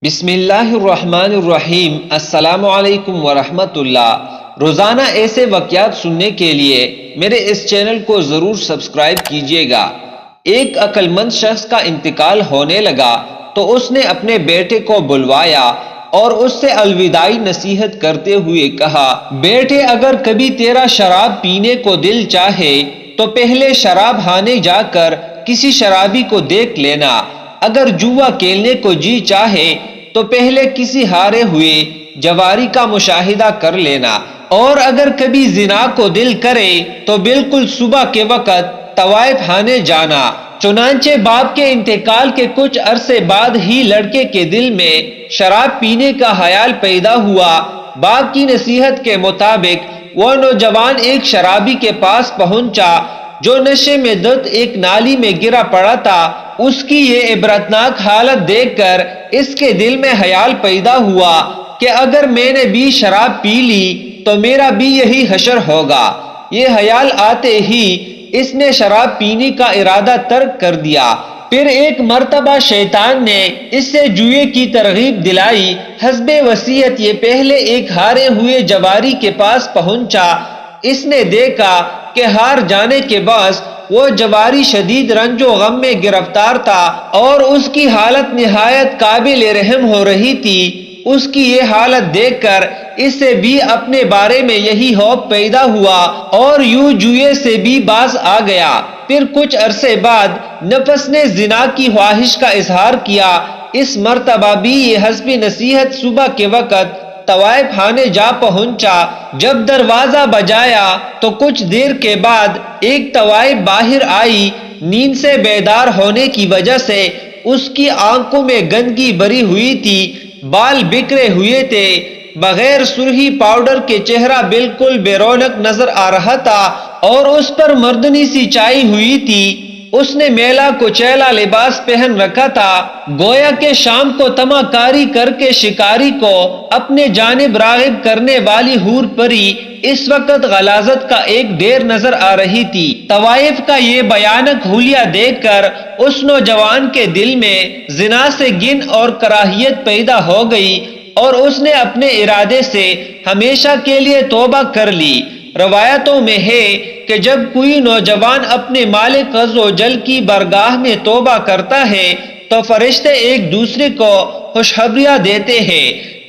بسم اللہ الرحمن الرحیم۔ السلام علیکم ورحمۃ اللہ۔ روزانہ ایسے واقعات سننے کے لیے میرے اس چینل کو ضرور سبسکرائب کیجیے گا۔ ایک عقل مند شخص کا انتقال ہونے لگا تو اس نے اپنے بیٹے کو بلوایا اور اس سے الوداعی نصیحت کرتے ہوئے کہا، بیٹے اگر کبھی تیرا شراب پینے کو دل چاہے تو پہلے شراب خانے جا کر کسی شرابی کو دیکھ لینا، اگر جوا کھیلنے کو جی چاہے تو پہلے کسی ہارے ہوئے جواری کا مشاہدہ کر لینا، اور اگر کبھی زنا کو دل کرے تو بالکل صبح کے وقت طوائف خانے جانا۔ چنانچہ باپ کے انتقال کے کچھ عرصے بعد ہی لڑکے کے دل میں شراب پینے کا خیال پیدا ہوا۔ باپ کی نصیحت کے مطابق وہ نوجوان ایک شرابی کے پاس پہنچا جو نشے میں دھت ایک نالی میں گرا پڑا تھا۔ اس کی یہ عبرتناک حالت دیکھ کر اس کے دل میں خیال پیدا ہوا کہ اگر میں نے بھی شراب پی لی تو میرا بھی یہی حشر ہوگا۔ یہ خیال آتے ہی اس نے شراب پینے کا ارادہ ترک کر دیا۔ پھر ایک مرتبہ شیطان نے اس سے جوئے کی ترغیب دلائی۔ حسب وصیت یہ پہلے ایک ہارے ہوئے جواری کے پاس پہنچا۔ اس نے دیکھا کہ ہار جانے کے بعد وہ جواری شدید رنج و غم میں گرفتار تھا اور اس کی حالت نہایت قابل رحم ہو رہی تھی۔ اس کی یہ حالت دیکھ کر اس سے بھی اپنے بارے میں یہی خوف پیدا ہوا اور یوں جوئے سے بھی باز آ گیا۔ پھر کچھ عرصے بعد نفس نے زنا کی خواہش کا اظہار کیا۔ اس مرتبہ بھی یہ حسب نصیحت صبح کے وقت طوائف خانے جا پہنچا۔ جب دروازہ بجایا تو کچھ دیر کے بعد ایک طوائف باہر آئی۔ نیند سے بیدار ہونے کی وجہ سے اس کی آنکھوں میں گندگی بھری ہوئی تھی، بال بکھرے ہوئے تھے، بغیر سرخی پاؤڈر کے چہرہ بالکل بے رونق نظر آ رہا تھا اور اس پر مردنی سی چھائی ہوئی تھی۔ اس نے میلا کچیلا لباس پہن رکھا تھا، گویا کہ شام کو طمع کاری کر کے شکاری کو اپنے جانب راغب کرنے والی حور پری اس وقت غلاظت کا ایک ڈھیر نظر آ رہی تھی۔ طوائف کا یہ بھیانک حلیہ دیکھ کر اس نوجوان کے دل میں زنا سے گن اور کراہیت پیدا ہو گئی اور اس نے اپنے ارادے سے ہمیشہ کے لیے توبہ کر لی۔ روایتوں میں ہے کہ جب کوئی نوجوان اپنے مالک عز و جل کی بارگاہ میں توبہ کرتا ہے تو فرشتے ایک دوسرے کو خوشخبریاں دیتے ہیں۔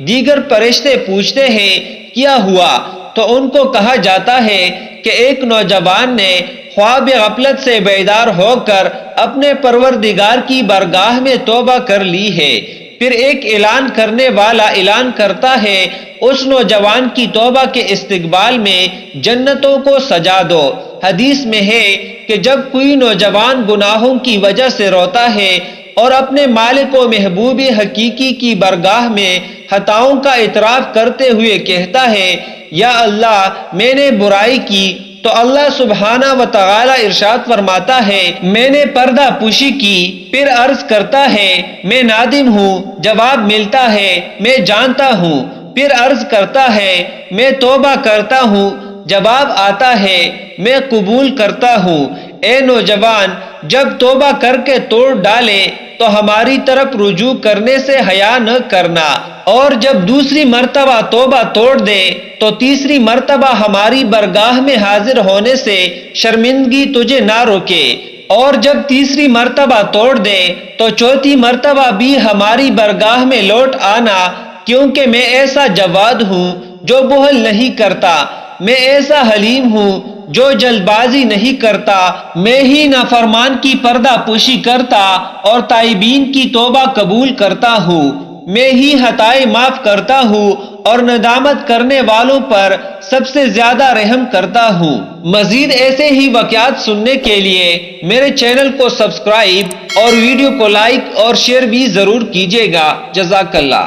دیگر فرشتے پوچھتے ہیں کیا ہوا، تو ان کو کہا جاتا ہے کہ ایک نوجوان نے خواب غفلت سے بیدار ہو کر اپنے پروردگار کی بارگاہ میں توبہ کر لی ہے۔ پھر ایک اعلان کرنے والا اعلان کرتا ہے، اس نوجوان کی توبہ کے استقبال میں جنتوں کو سجا دو۔ حدیث میں ہے کہ جب کوئی نوجوان گناہوں کی وجہ سے روتا ہے اور اپنے مالک و محبوب حقیقی کی بارگاہ میں خطاؤں کا اعتراف کرتے ہوئے کہتا ہے، یا اللہ میں نے برائی کی، تو اللہ سبحانہ و تعالی ارشاد فرماتا ہے، میں نے پردہ پوشی کی۔ پھر عرض کرتا ہے میں نادم ہوں، جواب ملتا ہے میں جانتا ہوں۔ پھر عرض کرتا ہے میں توبہ کرتا ہوں، جواب آتا ہے میں قبول کرتا ہوں۔ اے نوجوان، جب توبہ کر کے توڑ ڈالے تو ہماری طرف رجوع کرنے سے حیا نہ کرنا، اور جب دوسری مرتبہ توبہ توڑ دے تو تیسری مرتبہ ہماری بارگاہ میں حاضر ہونے سے شرمندگی تجھے نہ روکے، اور جب تیسری مرتبہ توڑ دے تو چوتھی مرتبہ بھی ہماری بارگاہ میں لوٹ آنا، کیونکہ میں ایسا جواد ہوں جو بخل نہیں کرتا، میں ایسا حلیم ہوں جو جلد بازی نہیں کرتا، میں ہی نافرمان کی پردہ پوشی کرتا اور تائبین کی توبہ قبول کرتا ہوں، میں ہی خطائیں معاف کرتا ہوں اور ندامت کرنے والوں پر سب سے زیادہ رحم کرتا ہوں۔ مزید ایسے ہی واقعات سننے کے لیے میرے چینل کو سبسکرائب اور ویڈیو کو لائک اور شیئر بھی ضرور کیجیے گا۔ جزاک اللہ۔